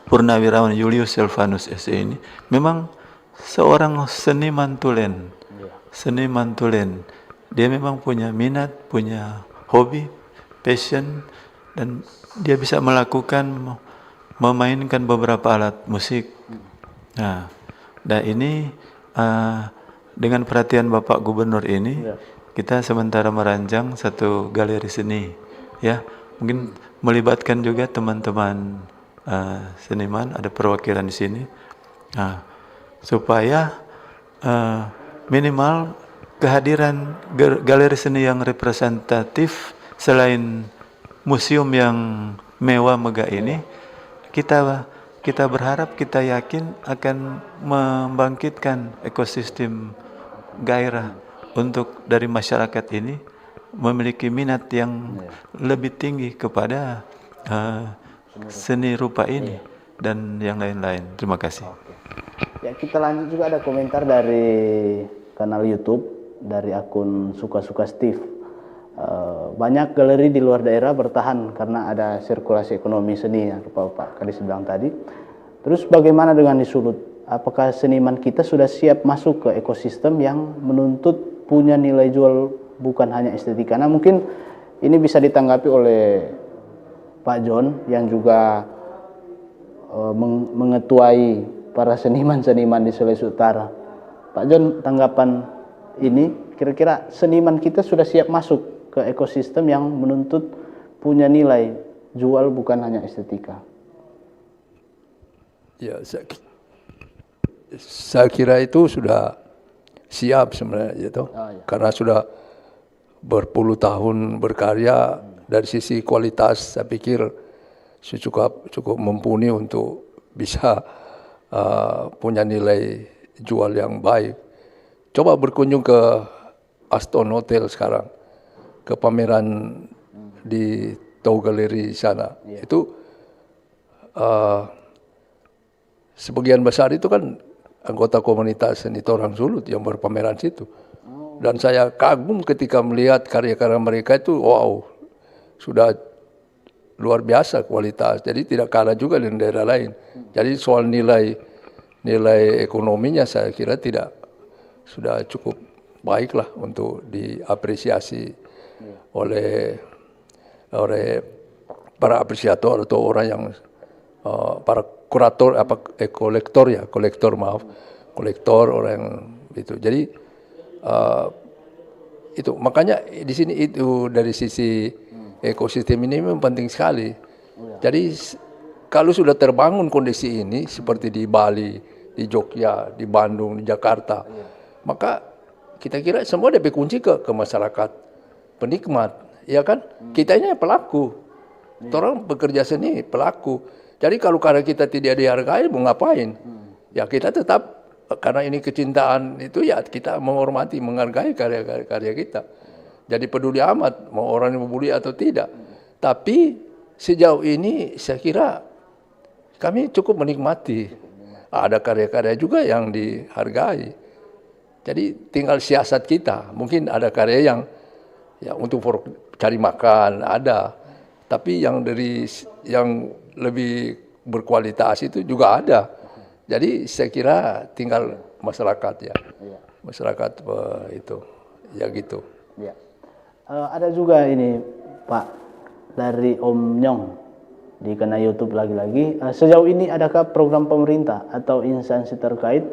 Purnawirawan Julius Silvanus SE ini, memang seorang seniman tulen. Dia memang punya minat, punya hobi, passion, dan dia bisa memainkan beberapa alat musik. Nah, dan ini dengan perhatian Bapak Gubernur ini, kita sementara merancang satu galeri seni, ya, mungkin melibatkan juga teman-teman seniman, ada perwakilan di sini, supaya minimal kehadiran galeri seni yang representatif selain museum yang mewah megah ini, kita berharap, kita yakin akan membangkitkan ekosistem gairah untuk dari masyarakat ini memiliki minat yang lebih tinggi kepada seni rupa ini dan yang lain-lain. Terima kasih. Ya, kita lanjut juga, ada komentar dari kanal YouTube dari akun Suka-Suka Steve. Banyak galeri di luar daerah bertahan karena ada sirkulasi ekonomi seni yang Pak Kadis bilang tadi. Terus bagaimana dengan di Sulut? Apakah seniman kita sudah siap masuk ke ekosistem yang menuntut punya nilai jual bukan hanya estetika? Nah, mungkin ini bisa ditanggapi oleh Pak John yang juga mengetuai para seniman-seniman di Sulawesi Utara. Pak John, tanggapan ini, kira-kira seniman kita sudah siap masuk ke ekosistem yang menuntut punya nilai jual bukan hanya estetika? Ya, saya kira itu sudah siap sebenarnya, gitu. Karena sudah berpuluh tahun berkarya. Dari sisi kualitas saya pikir cukup mumpuni untuk bisa punya nilai jual yang baik. Coba berkunjung ke Aston Hotel sekarang, ke pameran di Tau Galeri sana. Itu sebagian besar itu kan anggota komunitas seni Torang Sulut yang berpameran situ. Dan saya kagum ketika melihat karya-karya mereka itu, wow, sudah luar biasa kualitas. Jadi tidak kalah juga dengan daerah lain. Jadi soal nilai ekonominya saya kira sudah cukup baiklah untuk diapresiasi oleh para apresiator atau orang yang para kurator kolektor orang yang itu. Jadi itu makanya di sini itu dari sisi ekosistem ini memang penting sekali. Jadi kalau sudah terbangun kondisi ini seperti di Bali, di Jogja, di Bandung, di Jakarta, maka kita kira semua dapat kunci ke masyarakat penikmat, ya kan? Kita ini pelaku, orang bekerja seni pelaku. Jadi kalau karya kita tidak dihargai, mau ngapain? Ya kita tetap, karena ini kecintaan itu ya kita menghormati, menghargai karya kita. Jadi peduli amat mau orang yang membuli atau tidak. Tapi sejauh ini saya kira kami cukup menikmati. Ada karya-karya juga yang dihargai. Jadi tinggal siasat kita. Mungkin ada karya yang ya untuk cari makan ada. Tapi yang lebih berkualitas itu juga ada. Jadi saya kira tinggal masyarakat ya. Masyarakat itu ya gitu. Ya. Ada juga ini Pak dari Om Nyong di kanal YouTube lagi-lagi. Sejauh ini adakah program pemerintah atau instansi terkait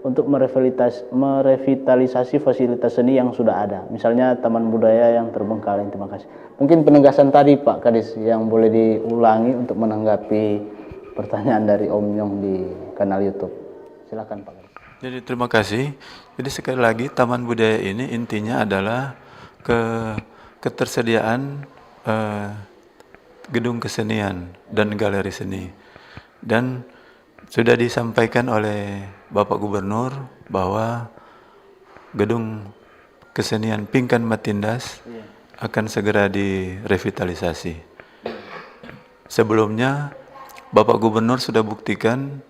untuk merevitalisasi fasilitas seni yang sudah ada? Misalnya taman budaya yang terbengkalai. Terima kasih. Mungkin penegasan tadi Pak Kadis yang boleh diulangi untuk menanggapi pertanyaan dari Om Nyong di kanal YouTube. Silakan Pak Kadis. Jadi terima kasih. Jadi sekali lagi taman budaya ini intinya adalah ketersediaan gedung kesenian dan galeri seni. Dan sudah disampaikan oleh Bapak Gubernur bahwa gedung kesenian Pingkan Matindas akan segera direvitalisasi. Sebelumnya Bapak Gubernur sudah buktikan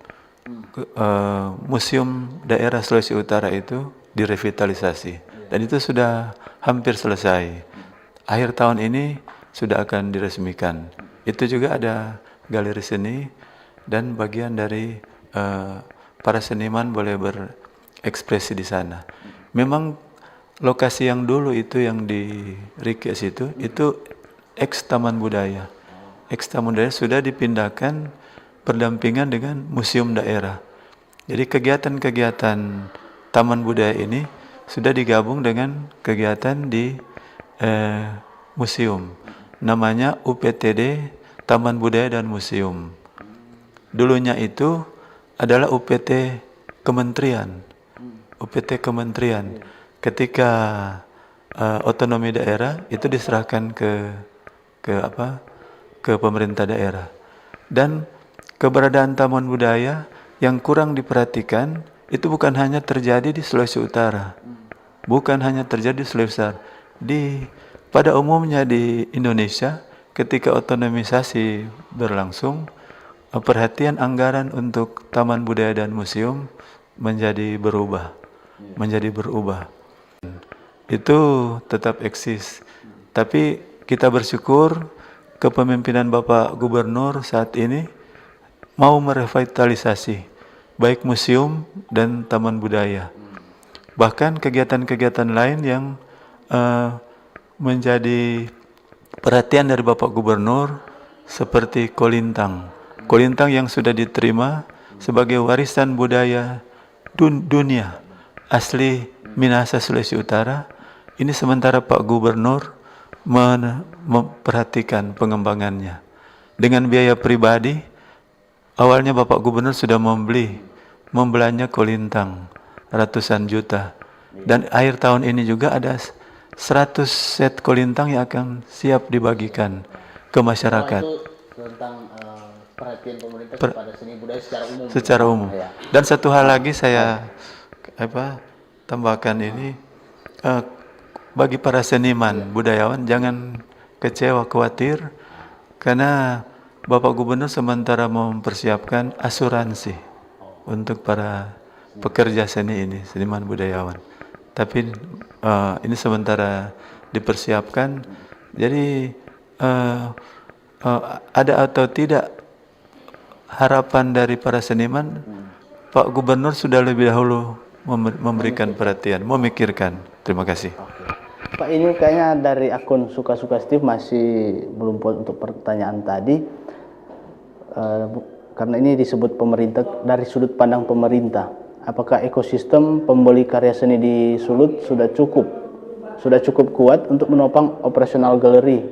Museum Daerah Sulawesi Utara itu direvitalisasi. Dan itu sudah hampir selesai. Akhir tahun ini sudah akan diresmikan. Itu juga ada galeri seni dan bagian dari para seniman boleh berekspresi di sana. Memang lokasi yang dulu itu yang di Rikes itu ex Taman Budaya. Ex Taman Budaya sudah dipindahkan berdampingan dengan museum daerah. Jadi kegiatan-kegiatan Taman Budaya ini sudah digabung dengan kegiatan di museum. Namanya UPTD Taman Budaya dan Museum. Dulunya itu adalah UPT Kementerian. UPT Kementerian. Ketika otonomi daerah itu diserahkan ke pemerintah daerah. Dan keberadaan Taman Budaya yang kurang diperhatikan itu bukan hanya terjadi di Sulawesi Utara. Bukan hanya terjadi di Sulawesi Utara. Pada umumnya di Indonesia, ketika otonomisasi berlangsung, perhatian anggaran untuk Taman Budaya dan Museum menjadi berubah. Itu tetap eksis. Tapi kita bersyukur kepemimpinan Bapak Gubernur saat ini mau merevitalisasi baik museum dan taman budaya. Bahkan kegiatan-kegiatan lain yang menjadi perhatian dari Bapak Gubernur seperti Kolintang. Kolintang yang sudah diterima sebagai warisan budaya dunia asli Minahasa Sulawesi Utara. Ini sementara Pak Gubernur memperhatikan pengembangannya. Dengan biaya pribadi, awalnya Bapak Gubernur sudah membelanja kolintang ratusan juta. Dan akhir tahun ini juga ada 100 set kolintang yang akan siap dibagikan ke masyarakat. Itu tentang perhatian pemerintah kepada seni budaya secara umum. Ya. Dan satu hal lagi saya tambahkan ini, bagi para seniman budayawan jangan kecewa, khawatir, karena Bapak Gubernur sementara mempersiapkan asuransi untuk para pekerja seni ini, seniman budayawan. Tapi ini sementara dipersiapkan. Jadi ada atau tidak harapan dari para seniman, Pak Gubernur sudah lebih dahulu memberikan perhatian, memikirkan. Terima kasih. Pak, ini kayaknya dari akun Suka-Suka Steve masih belum untuk pertanyaan tadi. Karena ini disebut pemerintah, dari sudut pandang pemerintah, apakah ekosistem pembeli karya seni di Sulut sudah cukup kuat untuk menopang operasional galeri?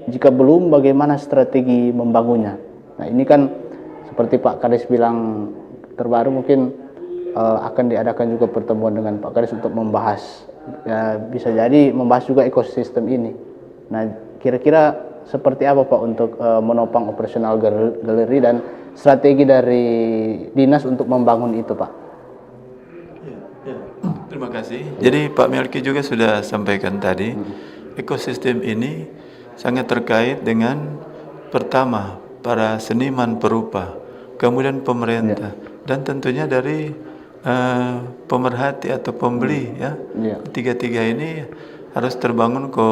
Jika belum, bagaimana strategi membangunnya? Nah, ini kan seperti Pak Kades bilang, terbaru mungkin akan diadakan juga pertemuan dengan Pak Kades untuk membahas, ya, bisa jadi membahas juga ekosistem ini. Nah, kira-kira seperti apa Pak untuk menopang operasional galeri dan strategi dari dinas untuk membangun itu, Pak? Terima kasih. Jadi Pak Melki juga sudah sampaikan tadi, ekosistem ini sangat terkait dengan pertama para seniman perupa, kemudian pemerintah, dan tentunya dari pemerhati atau pembeli, ya. Tiga-tiga ini harus terbangun ke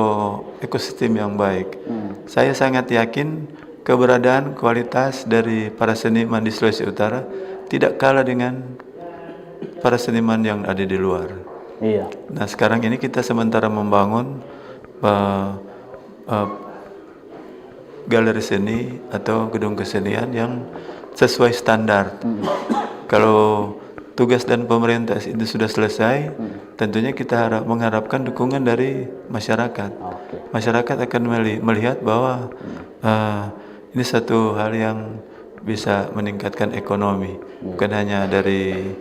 ekosistem yang baik. Saya sangat yakin keberadaan kualitas dari para seniman di Sulawesi Utara tidak kalah dengan para seniman yang ada di luar. Iya. Nah, sekarang ini kita sementara membangun galeri seni atau gedung kesenian yang sesuai standar. Kalau tugas dan pemerintah itu sudah selesai, tentunya kita mengharapkan dukungan dari masyarakat. Masyarakat akan melihat bahwa ini satu hal yang bisa meningkatkan ekonomi, bukan hanya dari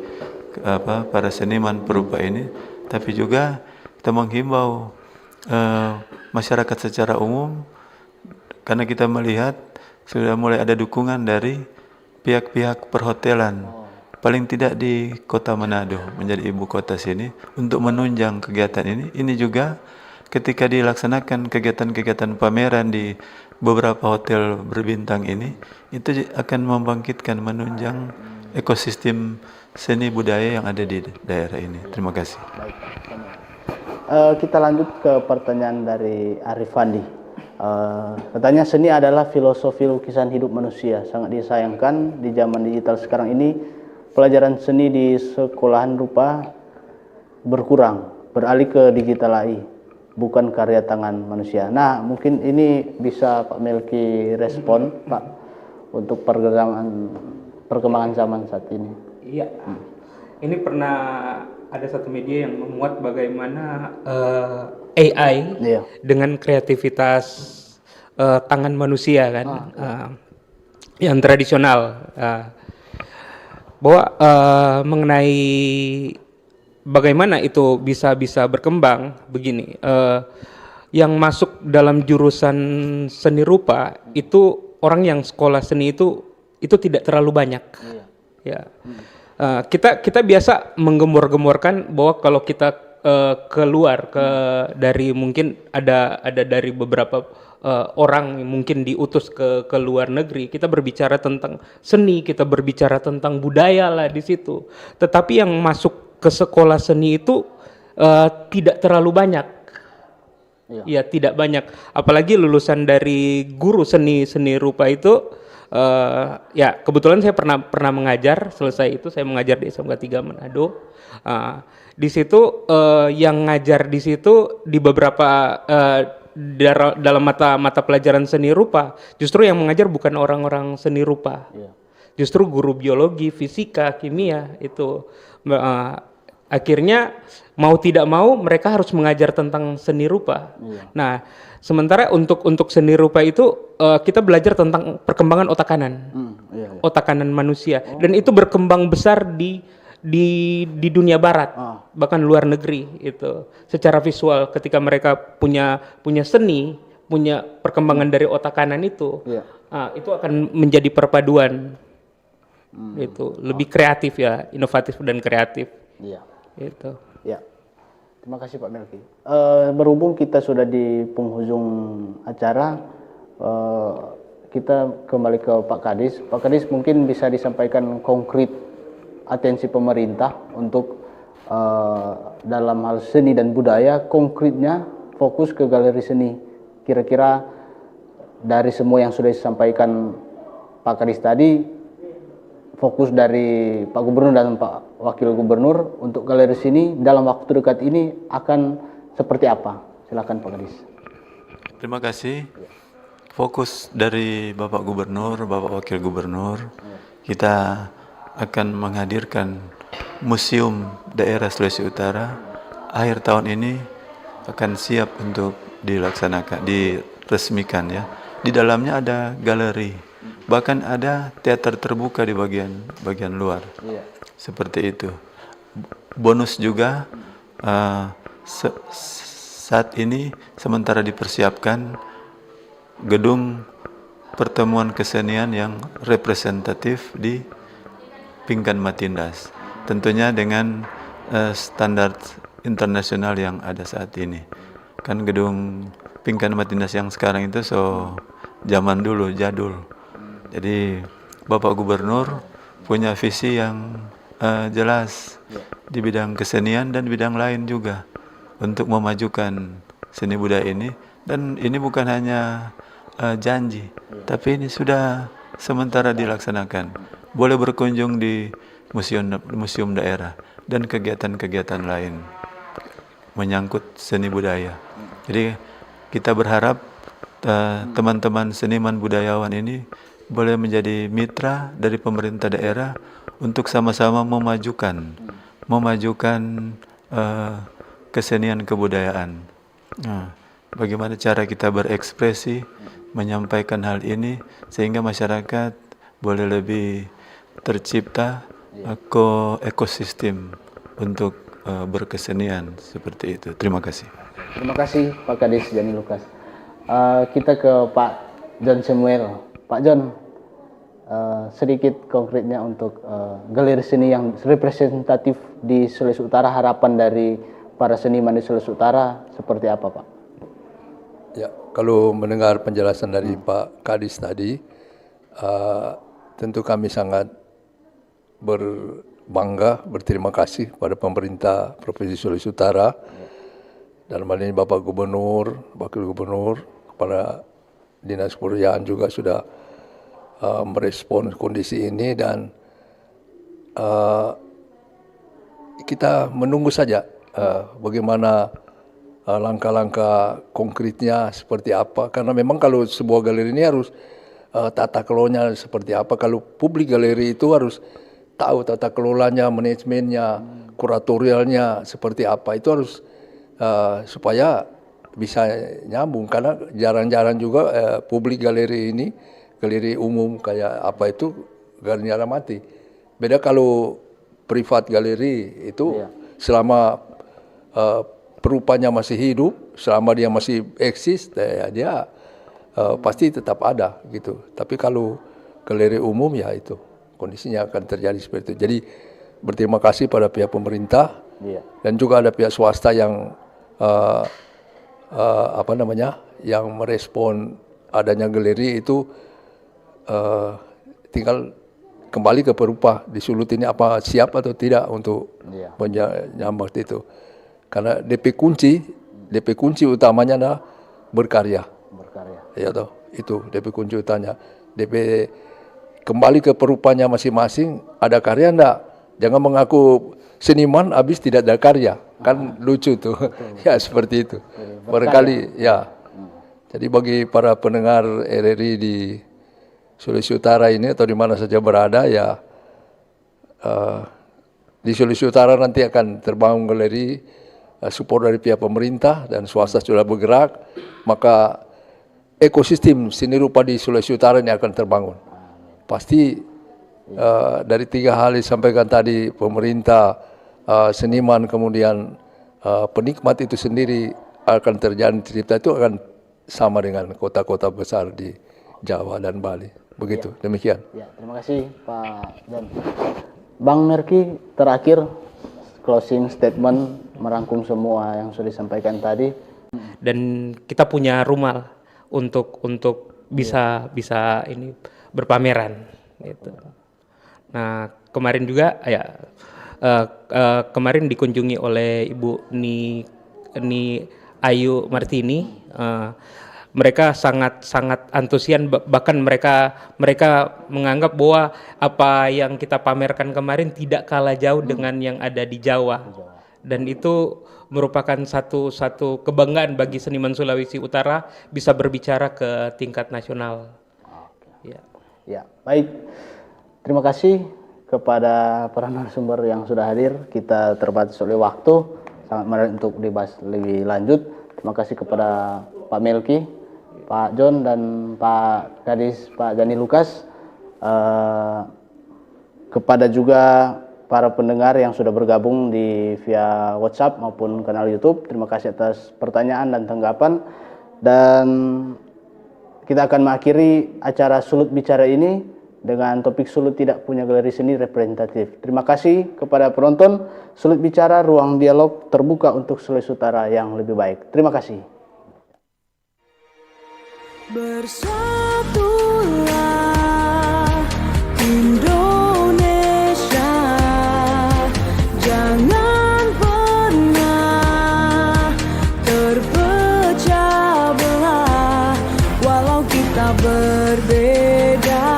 para seniman perupa ini, tapi juga kita menghimbau masyarakat secara umum, karena kita melihat sudah mulai ada dukungan dari pihak-pihak perhotelan, paling tidak di Kota Manado menjadi ibu kota sini, untuk menunjang kegiatan ini. Ini juga ketika dilaksanakan kegiatan-kegiatan pameran di beberapa hotel berbintang ini, itu akan membangkitkan, menunjang ekosistem seni budaya yang ada di daerah ini. Terima kasih. Kita lanjut ke pertanyaan dari Arif Fandi. Katanya seni adalah filosofi lukisan hidup manusia. Sangat disayangkan di zaman digital sekarang ini pelajaran seni di sekolahan rupa berkurang, beralih ke digital AI, bukan karya tangan manusia. Nah, mungkin ini bisa Pak Melki respon, Pak, untuk perkembangan zaman saat ini. Iya. Ini pernah ada satu media yang memuat bagaimana AI dengan kreativitas tangan manusia kan, yang tradisional, bahwa mengenai bagaimana itu bisa berkembang begini. Yang masuk dalam jurusan seni rupa itu orang yang sekolah seni itu tidak terlalu banyak. Ya. Kita biasa menggembor-gemborkan bahwa kalau kita keluar dari, mungkin ada dari beberapa orang mungkin diutus ke luar negeri, kita berbicara tentang seni, kita berbicara tentang budaya lah di situ. Tetapi yang masuk ke sekolah seni itu tidak terlalu banyak. Ya, tidak banyak. Apalagi lulusan dari guru seni rupa itu, ya kebetulan saya pernah mengajar. Selesai itu saya mengajar di SMK 3 Manado. Di situ yang ngajar di situ di beberapa dalam mata pelajaran seni rupa, justru yang mengajar bukan orang-orang seni rupa. justru guru biologi, fisika, kimia itu akhirnya mau tidak mau mereka harus mengajar tentang seni rupa. Nah, sementara untuk seni rupa itu kita belajar tentang perkembangan otak kanan, otak kanan manusia, dan itu berkembang besar di dunia barat, bahkan luar negeri itu secara visual ketika mereka punya seni, punya perkembangan dari otak kanan itu akan menjadi perpaduan itu lebih kreatif ya, inovatif dan kreatif. Itu. Ya, terima kasih Pak Melki. Berhubung kita sudah di penghujung acara, kita kembali ke Pak Kadis. Pak Kadis mungkin bisa disampaikan konkret atensi pemerintah untuk dalam hal seni dan budaya, konkretnya fokus ke galeri seni. Kira-kira dari semua yang sudah disampaikan Pak Kadis tadi, fokus dari Pak Gubernur dan Pak Wakil Gubernur untuk galeri seni dalam waktu dekat ini akan seperti apa? Silakan Pak Kadis. Terima kasih. Fokus dari Bapak Gubernur, Bapak Wakil Gubernur, kita akan menghadirkan Museum Daerah Sulawesi Utara. Akhir tahun ini akan siap untuk dilaksanakan, diresmikan ya. Di dalamnya ada galeri, bahkan ada teater terbuka di bagian luar. Seperti itu. Bonus juga saat ini sementara dipersiapkan gedung pertemuan kesenian yang representatif di Pingkan Matindas. Tentunya dengan standar internasional yang ada saat ini. Kan gedung Pingkan Matindas yang sekarang itu zaman dulu, jadul. Jadi Bapak Gubernur punya visi yang jelas di bidang kesenian dan bidang lain juga untuk memajukan seni budaya ini. Dan ini bukan hanya janji, tapi ini sudah sementara dilaksanakan. Boleh berkunjung di museum daerah dan kegiatan-kegiatan lain menyangkut seni budaya. Jadi kita berharap teman-teman seniman budayawan ini boleh menjadi mitra dari pemerintah daerah untuk sama-sama memajukan kesenian kebudayaan. Nah, bagaimana cara kita berekspresi, menyampaikan hal ini sehingga masyarakat boleh lebih tercipta ekosistem untuk berkesenian seperti itu. Terima kasih. Terima kasih Pak Kadis Jani Lukas. Kita ke Pak John Samuel. Pak John, sedikit konkretnya untuk galeri seni yang representatif di Sulawesi Utara, harapan dari para seniman di Sulawesi Utara seperti apa Pak? Ya, kalau mendengar penjelasan dari Pak Kadis tadi, tentu kami sangat berbangga, berterima kasih pada pemerintah Provinsi Sulawesi Utara, dalam hal ini Bapak Gubernur, Wakil Gubernur, kepada Dinas Kebudayaan juga sudah merespon kondisi ini, dan kita menunggu saja bagaimana langkah-langkah konkretnya seperti apa, karena memang kalau sebuah galeri ini harus tata kelolanya seperti apa. Kalau publik galeri itu harus tahu tata kelolanya, manajemennya, kuratorialnya seperti apa. Itu harus supaya bisa nyambung, karena jarang-jarang juga publik galeri ini, galeri umum kayak apa itu galeri mati. Beda kalau privat galeri itu selama perupanya masih hidup, selama dia masih eksis, dia pasti tetap ada gitu. Tapi kalau galeri umum ya itu kondisinya akan terjadi seperti itu. Jadi berterima kasih pada pihak pemerintah dan juga ada pihak swasta yang yang merespon adanya galeri itu, tinggal kembali ke perupa di Sulut ini apa siap atau tidak untuk menyambut itu. Karena DP kunci utamanya adalah berkarya. Ya toh, itu DP kunci utamanya. DP kembali ke perupanya masing-masing, ada karya enggak? Jangan mengaku seniman habis tidak ada karya. Kan lucu tuh. Ya seperti itu. Barangkali ya. Jadi bagi para pendengar RRI di Sulawesi Utara ini atau di mana saja berada ya, di Sulawesi Utara nanti akan terbangun galeri, support dari pihak pemerintah dan swasta sudah bergerak, maka ekosistem seni rupa di Sulawesi Utara ini akan terbangun. Pasti dari 3 hal yang disampaikan tadi, pemerintah, seniman, kemudian penikmat itu sendiri akan terjadi cerita itu akan sama dengan kota-kota besar di Jawa dan Bali. Begitu, demikian. Ya, terima kasih Pak John. Bang Merki, terakhir closing statement merangkum semua yang sudah disampaikan tadi. Dan kita punya rumah untuk bisa ini berpameran gitu. Nah, kemarin juga ya kemarin dikunjungi oleh Ibu Ni Ayu Martini. Mereka sangat antusian, bahkan mereka menganggap bahwa apa yang kita pamerkan kemarin tidak kalah jauh dengan yang ada di Jawa, dan itu merupakan satu kebanggaan bagi seniman Sulawesi Utara bisa berbicara ke tingkat nasional. Ya, baik. Terima kasih kepada para narasumber yang sudah hadir. Kita terbatas oleh waktu, sangat menarik untuk dibahas lebih lanjut. Terima kasih kepada Pak Melki, Pak John, dan Pak Kadis, Pak Jani Lukas. Kepada juga para pendengar yang sudah bergabung via WhatsApp maupun kanal YouTube. Terima kasih atas pertanyaan dan tanggapan. Dan kita akan mengakhiri acara Sulut Bicara ini dengan topik Sulut tidak punya galeri seni representatif. Terima kasih kepada penonton. Sulut Bicara, ruang dialog terbuka untuk Sulawesi Utara yang lebih baik. Terima kasih. Bersatulah Indonesia, jangan pernah terpecah belah. Walau kita berbeda,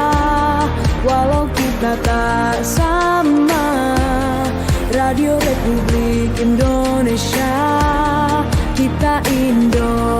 walau kita tak sama, Radio Republik Indonesia, kita Indonesia.